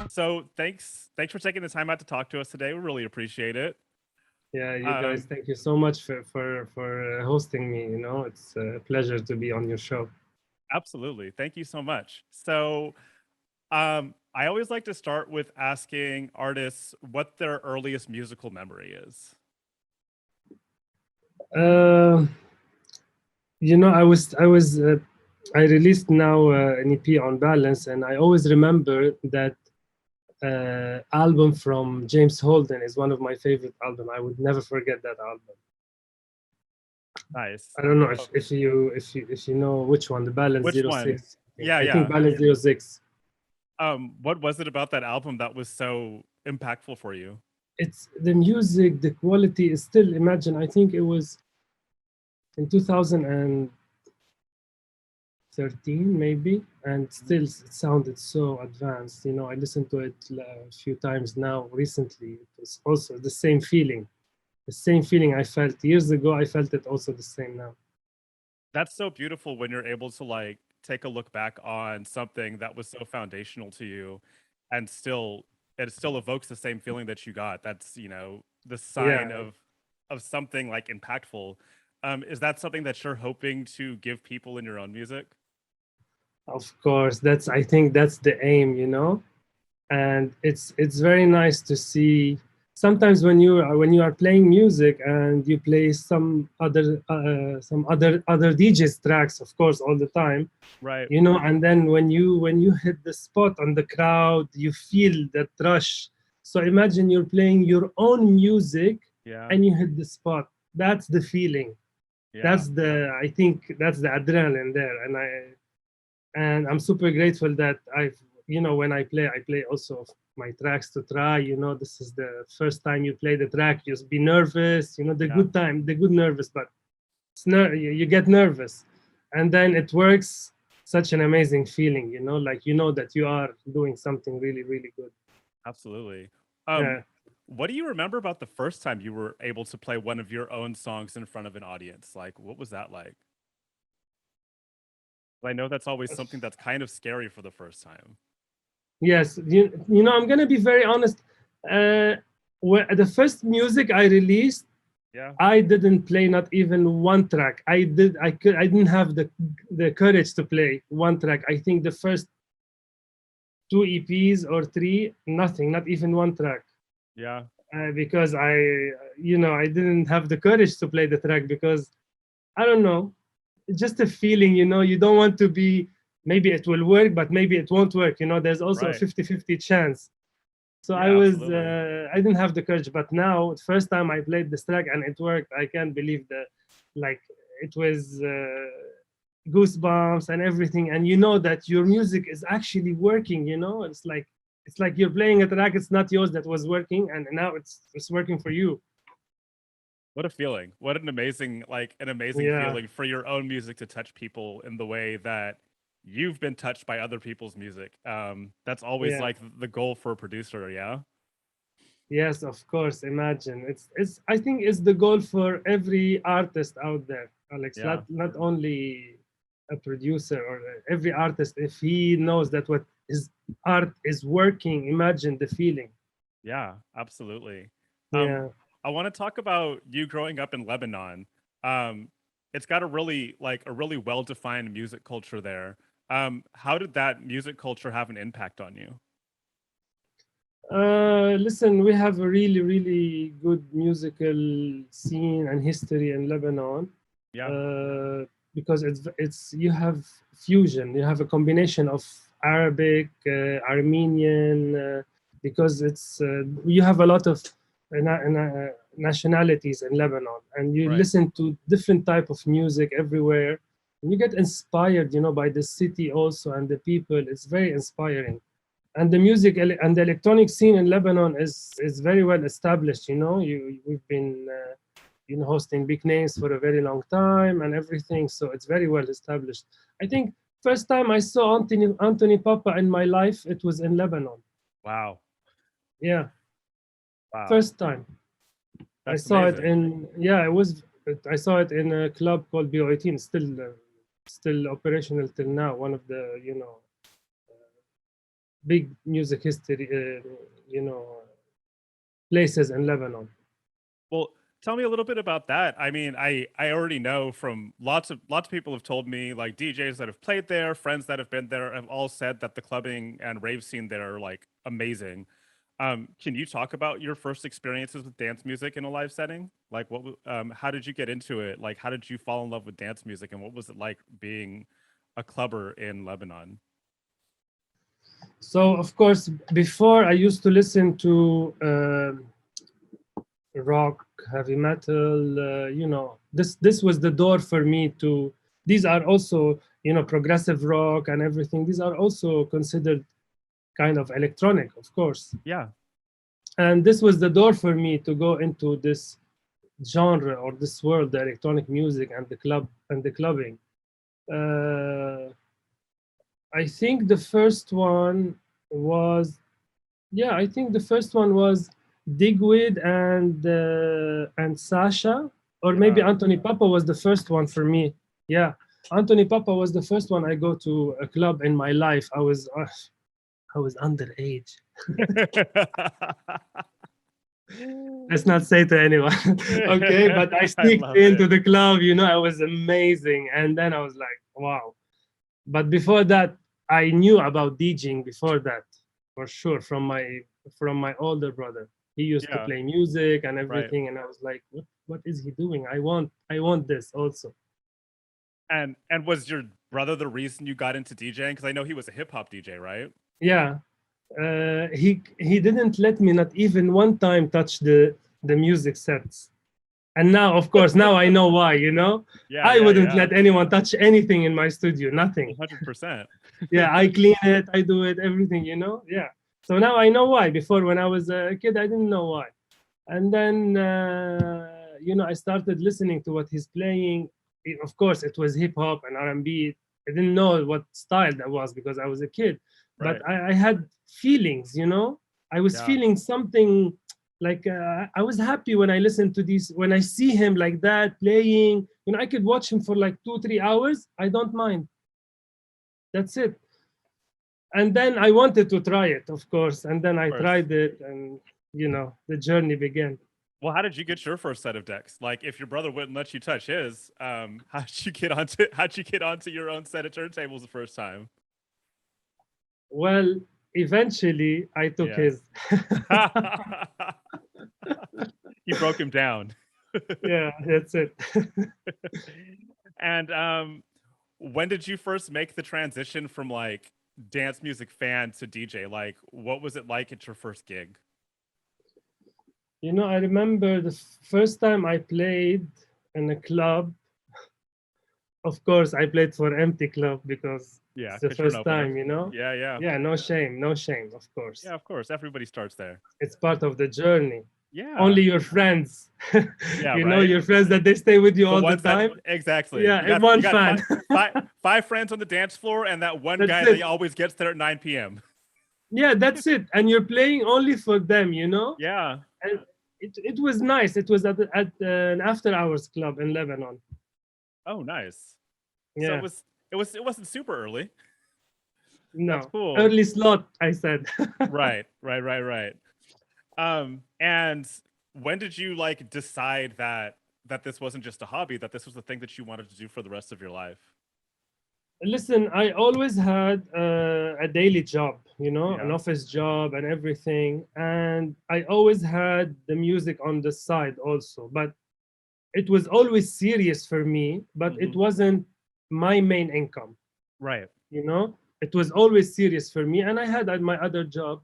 So thanks for taking the time out to talk to us today. We really appreciate it. Yeah, you guys, Um, thank you so much for hosting me. It's a pleasure to be on your show. Absolutely. Thank you so much. So, I always like to start with asking artists what their earliest musical memory is. Uh, I released now an EP on Balance, and I always remember that album from James Holden is one of my favorite album. I would never forget that album. Nice. I don't know Oh, if you know which one, the Balance which Zero one? Six. Yeah, I think yeah. Balance 06. What was it about that album that was so impactful for you? It's the music, the quality is still, imagine, I think it was in 2013 maybe, and still it sounded so advanced. I listened to it a few times now recently. It was also the same feeling I felt years ago. I felt it also the same now. That's so beautiful when you're able to like take a look back on something that was so foundational to you and still it still evokes the same feeling that you got. That's, the sign Yeah, of something like impactful. Is that something that you're hoping to give people in your own music? of course, I think that's the aim, and it's very nice to see sometimes when you are playing music and you play some other DJs tracks, of course, all the time, Right. and then when you hit the spot on the crowd, you feel that rush. So imagine you're playing your own music Yeah. and you hit the spot. That's the feeling. Yeah. I think that's the adrenaline there. And I'm super grateful that when I play also my tracks to try. This is the first time you play the track, you just be nervous, Yeah. the good nervous, but you get nervous, and then it works. Such an amazing feeling, like that you are doing something really, really good. Absolutely. Um, Yeah. what do you remember about the first time you were able to play one of your own songs in front of an audience? Like, what was that like? I know that's always something that's kind of scary for the first time. Yes, I'm gonna be very honest. uh the first music I released, Yeah. I didn't play not even one track. I didn't have the courage to play one track. I think the first two EPs or three, nothing, not even one track. Yeah. Because I didn't have the courage to play the track because I don't know, just a feeling. You don't want to be. Maybe it will work, but maybe it won't work. There's also a Right. 50-50 chance. So Yeah, absolutely. I didn't have the courage, but now the first time I played this track and it worked, I can't believe that. Like, it was goosebumps and everything, and that your music is actually working. It's like you're playing a track. It's not yours that was working, and now it's working for you. What a feeling. What an amazing Yeah, feeling for your own music to touch people in the way that you've been touched by other people's music. That's always yeah. like the goal for a producer, yeah? Yes, of course. Imagine it's. I think it's the goal for every artist out there, Alex. Yeah. Not only a producer or every artist. If he knows that what his art is working, imagine the feeling. Yeah, absolutely. Um, Yeah. I want to talk about you growing up in Lebanon. Um, it's got a really well-defined music culture there. How did that music culture have an impact on you? Listen, we have a really, really good musical scene and history in Lebanon, Yeah. uh, because it's you have fusion, you have a combination of Arabic, Armenian, because you have a lot of nationalities in Lebanon, and you Right. listen to different type of music everywhere, and you get inspired, by the city also and the people. It's very inspiring, and the music and the electronic scene in Lebanon is very well established. We've been hosting big names for a very long time and everything, so it's very well established. I think first time I saw Anthony Papa in my life, it was in Lebanon. Wow. Yeah, Wow. first time I That's saw it amazing. in. Yeah, it was. I saw it in a club called BO18. Still still operational till now. One of the big music history places in Lebanon. Well, tell me a little bit about that. I mean, I already know from lots of people have told me, like DJs that have played there, friends that have been there, have all said that the clubbing and rave scene there are like amazing. Can you talk about your first experiences with dance music in a live setting? Like, how did you get into it? Like, how did you fall in love with dance music, and what was it like being a clubber in Lebanon? So of course, before I used to listen to rock, heavy metal. This was the door for me to. These are also progressive rock and everything. These are also considered kind of electronic, of course. Yeah. And this was the door for me to go into this genre or this world, the electronic music and the clubbing. Uh, I think the first one was, yeah, I think the first one was Digweed and Sasha, or maybe Yeah. Anthony Papa was the first one for me. Yeah, Anthony Papa was the first one I go to a club in my life. I was underage. Let's not say to anyone. Okay, but I I sneaked love into it. the club. I was amazing, and then I was like, wow. But before that, I knew about DJing before that, for sure, from my older brother. He used to Yeah. play music and Right. everything, and I was like, what is he doing? I want this also. And was your brother the reason you got into DJing? Because I know he was a hip hop DJ, right? Yeah. He didn't let me not even one time touch the music sets. And now, of course, now I know why, Yeah, I yeah, wouldn't yeah. let anyone touch anything in my studio, nothing. 100%. Yeah, I clean it, I do it, everything, yeah. So now I know why. Before, when I was a kid, I didn't know why. And then I started listening to what he's playing. Of course, it was hip hop and R&B. I didn't know what style that was because I was a kid, but Right. I had feelings. I was Yeah. feeling something, like I was happy when I listened to these, when I see him like that playing. I could watch him for like 2 3 hours, I don't mind. That's it. And then I wanted to try it, of course, and then Of I course. tried it, and the journey began. Well, how did you get your first set of decks? Like, if your brother wouldn't let you touch his, how'd you get onto your own set of turntables the first time? Well, eventually I took Yeah. his. You broke him down. Yeah, that's it. And when did you first make the transition from like dance music fan to DJ? Like, what was it like at your first gig? I remember the first time I played in a club. Of course, I played for empty club because Yeah, it's the because you're an first opener. time. Yeah, yeah. Yeah, no shame, no shame, of course. Yeah, of course. Everybody starts there. It's part of the journey. Yeah. Only your friends, Yeah, right? your friends that they stay with you The all the ones that time. exactly. Yeah, You and got one you got fan. five friends on the dance floor and that one That's guy that it. always gets there at 9 p.m. Yeah, that's it. And you're playing only for them. Yeah. And it was nice. It was at an after hours club in Lebanon. Oh, nice. So it Yeah, was it wasn't super early. That's no, cool. early slot, I said. Right, right, right, right. And when did you like decide that this wasn't just a hobby, that this was the thing that you wanted to do for the rest of your life? Listen, I always had a daily job, an Yeah. office job and everything. And I always had the music on the side also. But it was always serious for me, but it Hmm. wasn't my main income, Right. It was always serious for me. And I had my other job.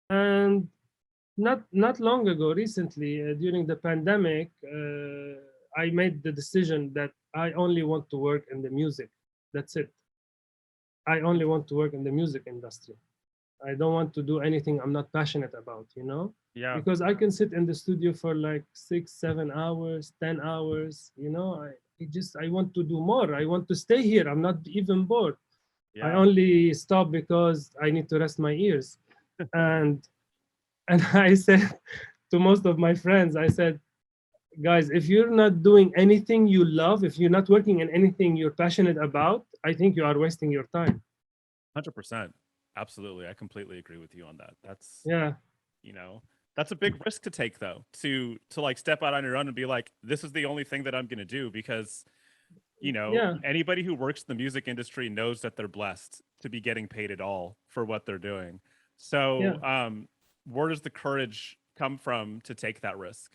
And not long ago, recently, during the pandemic, I made the decision that I only want to work in the music. That's it. I only want to work in the music industry. I don't want to do anything I'm not passionate about. Yeah. Because I can sit in the studio for like 6 7 hours, 10 hours. I want to do more. I want to stay here. I'm not even bored. I Yeah. only stop because I need to rest my ears. And and I said to most of my friends, I said, guys, if you're not doing anything you love, if you're not working in anything you're passionate about, I think you are wasting your time. 100%. Absolutely. I completely agree with you on that. That's, Yeah, you know, that's a big risk to take though, to like step out on your own and be like, this is the only thing that I'm going to do because, yeah, anybody who works in the music industry knows that they're blessed to be getting paid at all for what they're doing. yeah. So, where does the courage come from to take that risk?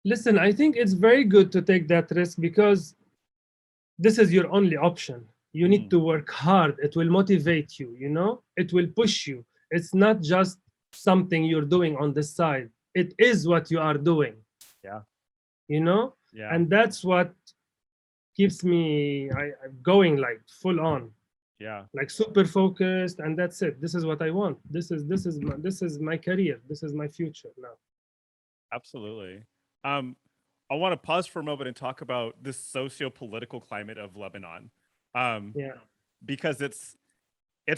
Listen, I think it's very good to take that risk because this is your only option. You need Mm, to work hard. It will motivate you, it will push you. It's not just something you're doing on the side, it is what you are doing, yeah. you know? Yeah. And that's what keeps me I'm going like full on, Yeah. like super focused, and that's it. This is what I want. This is my career. This is my future now. Absolutely. Um, I want to pause for a moment and talk about this socio-political climate of Lebanon, um, Yeah, because it's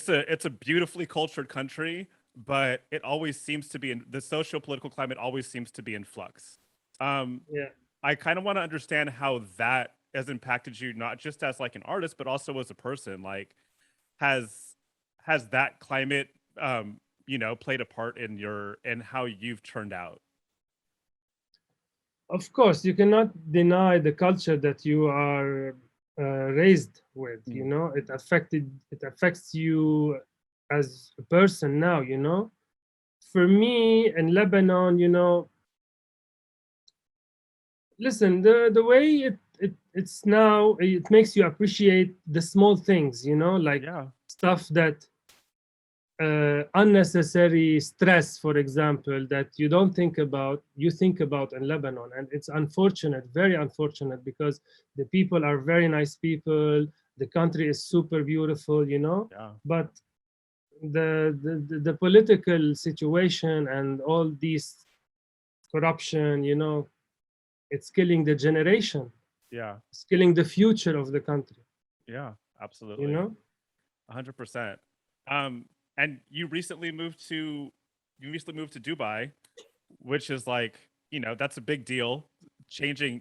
a beautifully cultured country, but it always seems to be in the socio-political climate always seems to be in flux. Um, yeah. I kind of want to understand how that has impacted you, not just as like an artist, but also as a person. Like, has has that climate, played a part in how you've turned out? Of course, you cannot deny the culture that you are raised with. Mm, It affects you as a person now. For me in Lebanon, listen, the way it's now, it makes you appreciate the small things. Like yeah. stuff that unnecessary stress, for example, that you think about in Lebanon. And it's unfortunate, very unfortunate, because the people are very nice people. The country is super beautiful, Yeah. but the political situation and all these corruption, it's killing the generation, Yeah. it's killing the future of the country, Yeah. you Absolutely. know? 100%. Um, and you recently moved to Dubai, which is like, that's a big deal.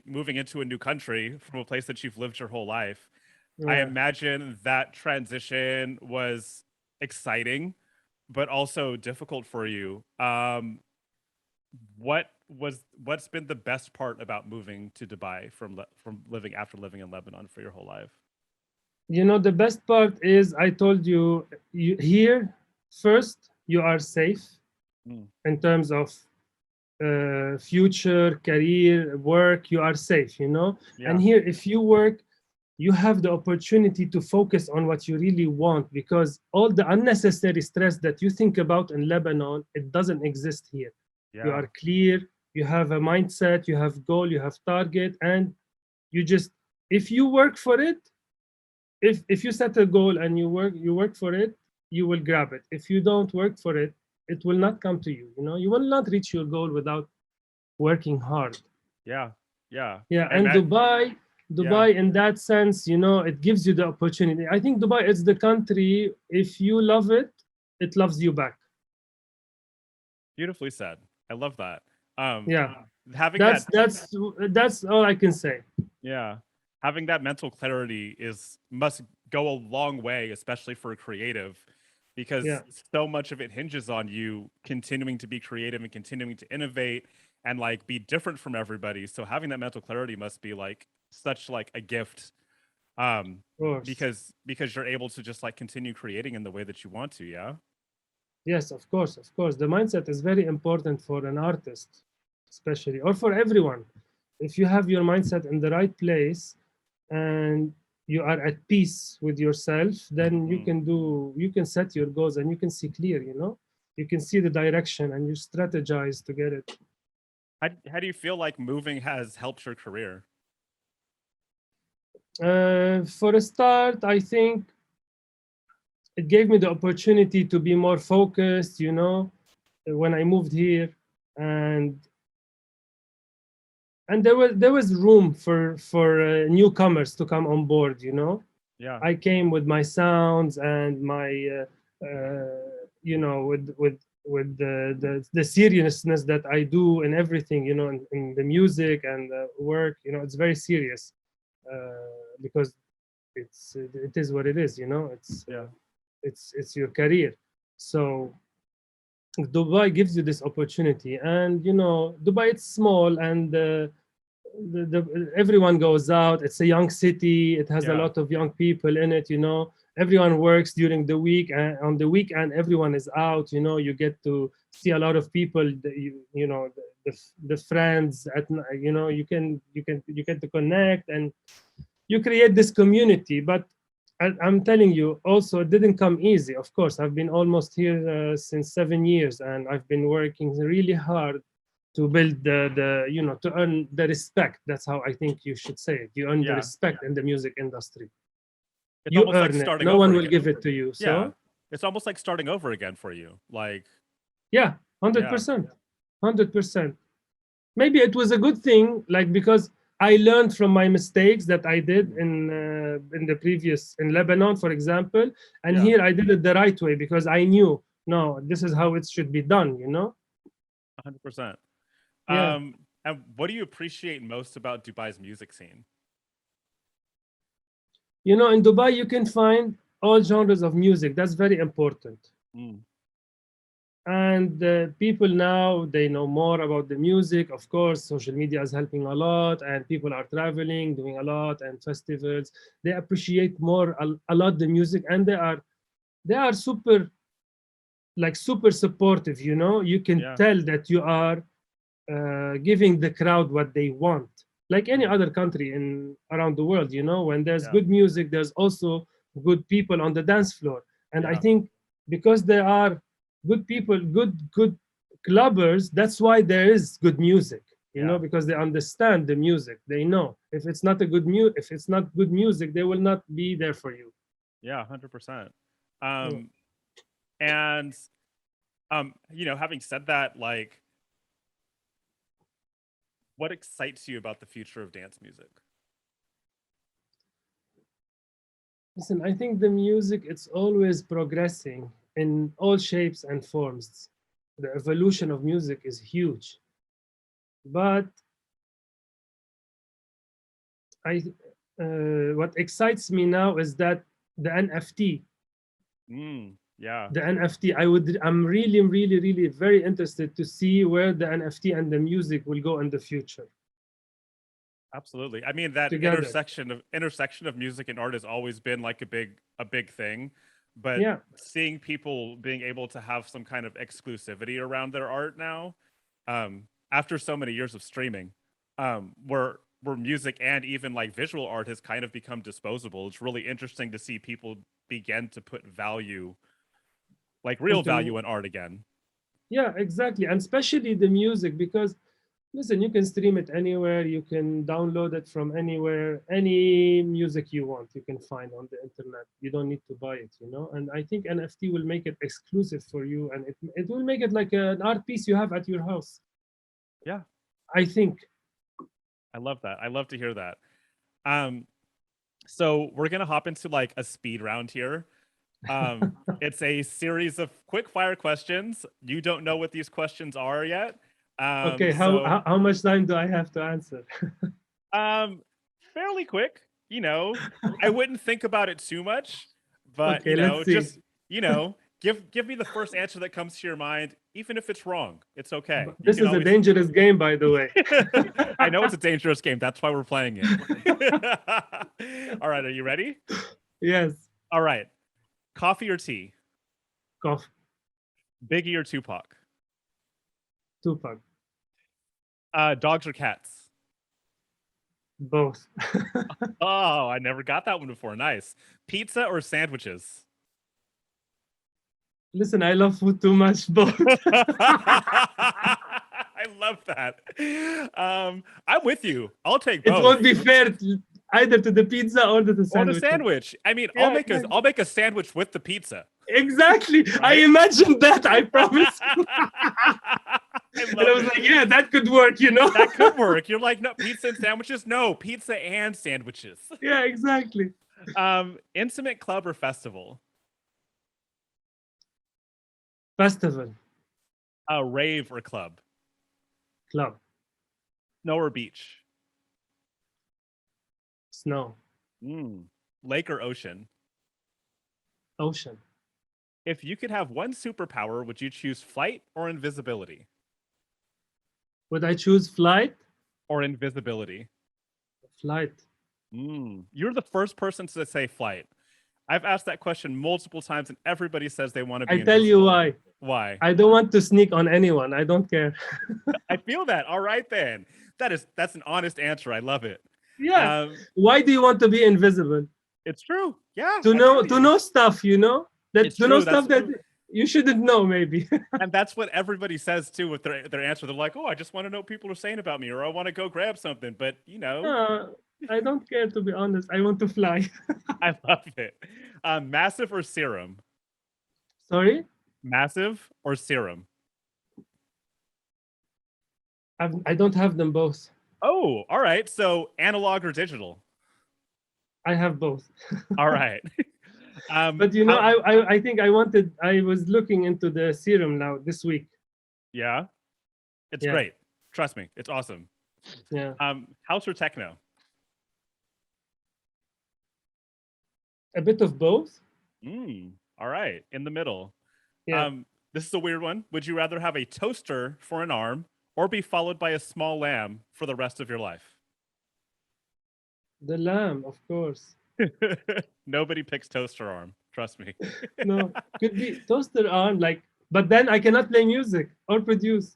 Moving into a new country from a place that you've lived your whole life. I Yeah. imagine that transition was exciting, but also difficult for you. What's been the best part about moving to Dubai from living after living in Lebanon for your whole life? The best part is I told you, here, first, you are safe Mm, in terms of future, career, work, you are safe, And yeah. here, if you work, you have the opportunity to focus on what you really want, because all the unnecessary stress that you think about in Lebanon, it doesn't exist here. You Yeah. are clear, you have a mindset, you have goal, you have target, and you just, if you work for it, if you set a goal and you work for it, you will grab it. If you don't work for it, it will not come to you. You will not reach your goal without working hard. Yeah. Yeah. Yeah, I and met. Yeah. Dubai in that sense, it gives you the opportunity. I think Dubai is the country, if you love it, it loves you back. Beautifully said. I love that. Um, Yeah, having that's that, that's that's all I can say. yeah, having that mental clarity is must go a long way, especially for a creative, Yeah. because so much of it hinges on you continuing to be creative and continuing to innovate and like be different from everybody. So having that mental clarity must be like such like a gift, um, Of course. because you're able to just like continue creating in the way that you want to. Yeah. Yes, of course. The mindset is very important for an artist, especially, or for everyone. If you have your mindset in the right place and you are at peace with yourself, then Mm. you can set your goals and you can see clear, you can see the direction and you strategize to get it. How do you feel like moving has helped your career? For a start, I think it gave me the opportunity to be more focused, when I moved here, and there was room for newcomers to come on board. Yeah. I came with my sounds and my with the seriousness that I do in everything, you know, in the music and work, you know, it's very serious because it is what it is, you know, Yeah. it's your career. So Dubai gives you this opportunity, and you know, Dubai it's small, and everyone goes out. It's a young city. It has a Yeah. lot of young people in it. You know, everyone works during the week, and on the weekend, everyone is out. You know, you get to see a lot of people. You know, the friends you know, you get to connect, and you create this community. But I'm telling you, also, it didn't come easy. Of course, I've been almost here since 7 years, and I've been working really hard to build the you know, to earn the respect. That's how I think you should say it. You earn the Yeah. respect in the music industry. It's You almost like earn it. starting No over one will again. give it to you. Yeah. So It's almost like starting over again for you. Like, yeah, yeah. 100%, 100%. Maybe it was a good thing, like, because I learned from my mistakes that I did in the previous, in Lebanon, for example, and Yeah. here I did it the right way because I knew, no, this is how it should be done. You know? 100%. Yeah. And what do you appreciate most about Dubai's music scene? You know, in Dubai you can find all genres of music. That's very important. Mm. And people now, they know more about the music. Of course, social media is helping a lot, and people are traveling, doing a lot, and festivals. They appreciate more a lot the music, and they are super, like, super supportive. You know, you can Yeah. tell that you are giving the crowd what they want, like any Mm. other country in around the world. You know, when there's Yeah. good music, there's also good people on the dance floor. And I Yeah. think because there are good people, good clubbers, that's why there is good music. You know, Yeah. because they understand the music. They know if it's not a if it's not good music, they will not be there for you. Yeah. 100%. Yeah. Um, and you know, having said that, like, what excites you about the future of dance music? Listen, I think the music, it's always progressing in all shapes and forms. The evolution of music is huge. But I, what excites me now is that the NFT, Yeah. I'm really, really, really very interested to see where the NFT and the music will go in the future Absolutely. I mean, that together. intersection of music and art has always been like a big thing, but Yeah, seeing people being able to have some kind of exclusivity around their art now, after so many years of streaming, where music and even like visual art has kind of become disposable. It's really interesting to see people begin to put value, like real into value in art again. yeah, exactly, and especially the music, because listen, you can stream it anywhere, you can download it from anywhere, any music you want, you can find on the internet. You don't need to buy it, you know? And I think NFT will make it exclusive for you, and it will make it like an art piece you have at your house, Yeah, I think. I love that. I love to hear that. Um, so we're gonna hop into like a speed round here. It's a series of quick fire questions. You don't know what these questions are yet. Okay, So how much time do I have to answer? um, fairly quick. You know, I wouldn't think about it too much, but Okay, let's see. just you know, give me the first answer that comes to your mind, even if it's wrong. It's okay. You This can is a always. dangerous game, by the way. I know it's a dangerous game. That's why we're playing it. All right, are you ready? Yes, All right. Coffee or tea? cough, Biggie or Tupac? Tupac, Dogs or cats? both. Oh, I never got that one before. Nice. Pizza or sandwiches? Listen, I love food too much, both. I love that. I'm with you. I'll take It both. won't be fair either to the pizza or to the Or the sandwiches. sandwich. I mean, Yeah, exactly. I'll make a sandwich with the pizza. Exactly. I Right? imagined that, I promise. I And I love was it. like, yeah, that could work, you know? That could work. You're like, no, pizza and sandwiches? No, pizza and sandwiches. Yeah, exactly. Intimate club or festival? Festival. Rave or club? Club. Snow or beach? Snow. Lake or ocean? Ocean. If you could have one superpower, would you choose flight or invisibility? Would I choose flight? Or invisibility? Flight. You're the first person to say flight. I've asked that question multiple times, and everybody says they want to be I tell you invisible. why. Why? I don't want to sneak on anyone. I don't care. I feel that. All right, then. That's an honest answer. I love it. Yeah. Why do you want to be invisible? It's true. Yeah. To know stuff, you know? It's to know true, stuff that's that you shouldn't know, maybe. And that's what everybody says too with their answer. They're like, "Oh, I just want to know what people are saying about me, or I want to go grab something." But I don't care, to be honest. I want to fly. I love it. Massive or serum? Sorry? Massive or serum? I don't have them both. Oh, all right. So analog or digital? I have both. All right. But I think I was looking into the serum now this week. Yeah. It's great. Trust me. It's awesome. Yeah. House or techno? A bit of both. All right. In the middle. Yeah. This is a weird one. Would you rather have a toaster for an arm or be followed by a small lamb for the rest of your life? The lamb, of course. Nobody picks toaster arm. Trust me. No, could be toaster arm, but then I cannot play music or produce.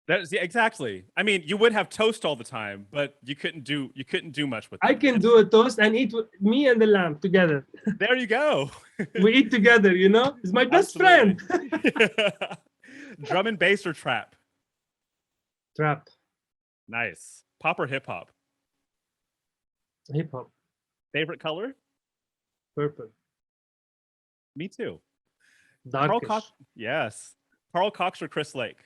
Exactly. I mean, you would have toast all the time, but you couldn't do much with it. I can do a toast and eat with me and the lamb together. There you go. We eat together, you know? It's my best friend. Drum and bass or trap? Trap. Nice. Pop or hip hop? Hip hop. Favorite color? Purple. Me too. Darkish. Yes. Carl Cox or Chris Lake?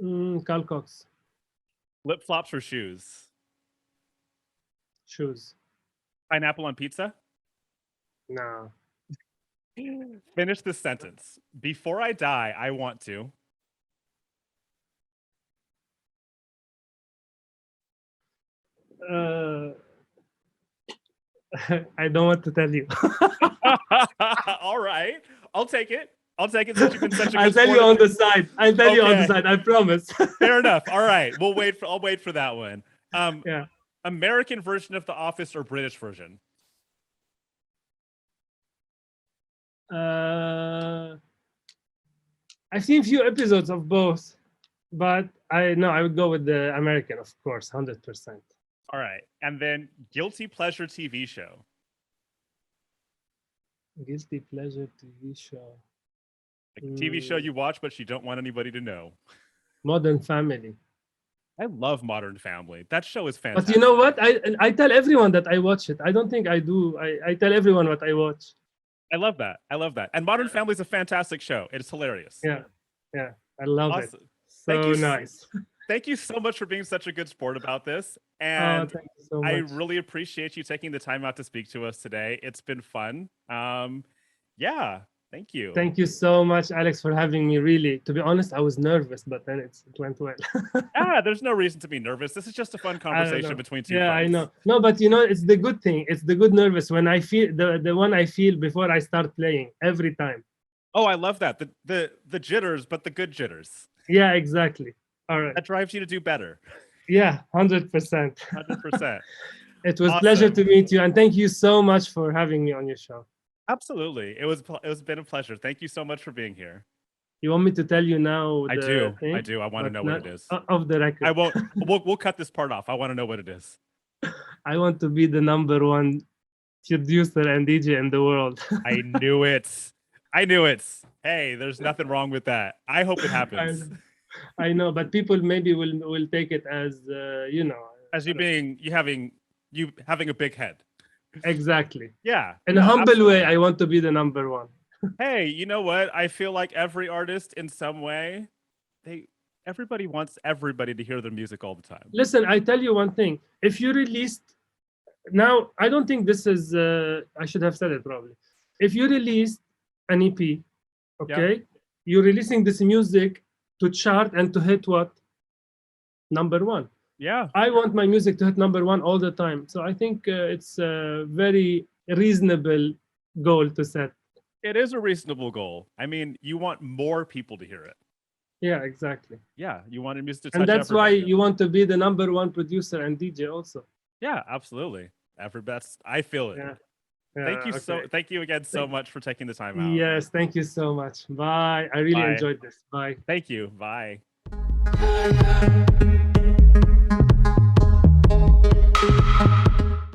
Carl Cox. Flip flops or shoes? Shoes. Pineapple on pizza? No. Finish this sentence. Before I die, I want to. I don't want to tell you. All right. I'll take it. Since you've been such a good I'll tell you on the side. I'll tell you on the side. I promise. Fair enough. All right. I'll wait for that one. Yeah. American version of The Office or British version? I've seen few episodes of both, but I would go with the American, of course, 100%. All right. And then guilty pleasure TV show. Guilty pleasure TV show. Like a TV show you watch, but you don't want anybody to know. Modern Family. I love Modern Family. That show is fantastic. But you know what? I tell everyone that I watch it. I don't think I do. I tell everyone what I watch. I love that. And Modern Family is a fantastic show. It's hilarious. Yeah. I love it. So nice. Thank you so much for being such a good sport about this. And thank you so much. I really appreciate you taking the time out to speak to us today. It's been fun. Yeah, thank you. Thank you so much, Alex, for having me. Really, to be honest, I was nervous, but then it went well. There's no reason to be nervous. This is just a fun conversation between two friends. I know. No, but you know, it's the good thing. It's the good nervous when I feel the one I feel before I start playing every time. Oh, I love that. The jitters, but the good jitters. Yeah, exactly. All right. That drives you to do better. Yeah, 100%. 100%. It was a pleasure to meet you, and thank you so much for having me on your show. Absolutely. It's been a pleasure. Thank you so much for being here. You want me to tell you now? I do. I want to know what it is. Off the record. I won't. We'll cut this part off. I want to know what it is. I want to be the #1 producer and DJ in the world. I knew it. Hey, there's nothing wrong with that. I hope it happens. I know, but people maybe will take it as as you having a big head. Exactly. Yeah. In a humble way, I want to be the #1. Hey, you know what? I feel like every artist in some way, everybody wants everybody to hear their music all the time. Listen, I tell you one thing. If you released now, I don't think this is I should have said it probably. If you released an EP, okay? you're releasing this music to chart and to hit what? Number one. Yeah. I want my music to hit number one all the time. So I think it's a very reasonable goal to set. It is a reasonable goal. I mean, you want more people to hear it. Yeah, exactly. Yeah, you want your music to touch And that's why everybody. you want to be the number one producer and DJ also. Yeah, absolutely. Best. I feel it. Yeah. Thank you again so much for taking the time out. Yes, thank you so much. Bye. I really Bye. enjoyed this. Bye. Thank you. Bye.